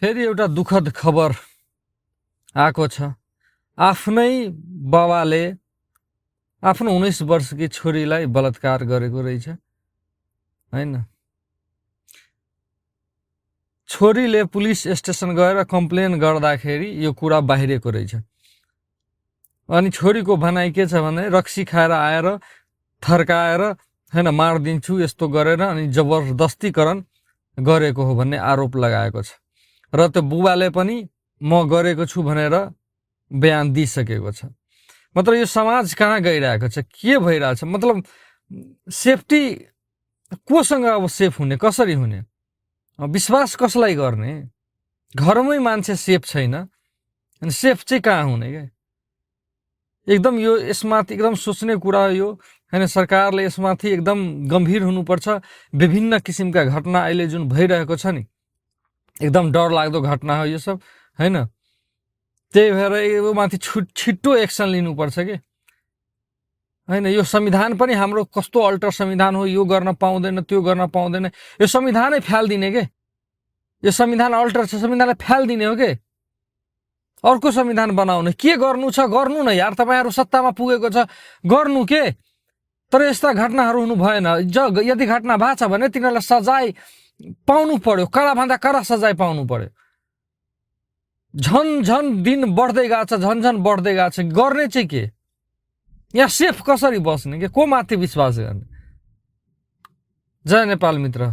फेरि एउटा दुःखद खबर आएको छ। आफ्नै बाबाले आफ्नो 19 वर्षकी छोरीलाई बलात्कार गरेको रहेछ हैन। छोरीले पुलिस स्टेसन गएर कम्प्लेन गर्दाखेरि यो कुरा बाहिरिएको रहेछ। अनि छोरीको भनाइ के छ भने रक्सी खाएर आएर थर्काएर हैन मार्दिन्छु यस्तो गरेर अनि जबरदस्तीकरण गरेको हो भन्ने आरोप लगाएको छ। र त्यो बुबाले पनि म गरेको छु भनेर बयान दिइसकेको छ। मतलब यो समाज कहाँ गइरहेको छ, के भइरहेछ? मतलब सेफ्टी कोसँग अब सेफ हुने, कसरी हुने? विश्वास कसलाई गर्ने? घरमै मान्छे सेफ छैन अनि सेफ चाहिँ कहाँ हुने के? एकदम यो यसमाथि एकदम सोच्ने कुरा हो यो हैन। सरकारले यसमाथि एकदम गम्भीर हुनुपर्छ। विभिन्न किसिमका घटना अहिले जुन भइरहेको छ नि, एकदम डर लाग्दो घटना हो यो सब हैन। त्यही भएर यो माथि छिट्टो एक्सन लिनुपर्छ के हैन। यो संविधान पनि हाम्रो कस्तो अल्टर संविधान हो, यो गर्न पाउँदैन त्यो गर्न पाउँदैन, यो संविधानै फ्याल्दिने के? यो संविधान अल्टर छ, संविधानलाई फ्याल्दिने हो के? अर्को संविधान बनाउने के गर्नु छ गर्नु न यार। तपाईहरु सत्तामा पुगेको छ गर्नु के? तर यस्ता घटनाहरू हुनु भएन। यदि घटना भएको छ भने तिनीहरूलाई सजाय पाउनु पर्यो, कडाभन्दा कडा सजाय पाउनु पर्यो। झन दिन बढ्दै गएको छ, झन बढ्दै गएको छ। गर्ने चाहिँ के? यहाँ सेफ कसरी बस्ने के? को माथि विश्वास गर्ने? जय नेपाल मित्र।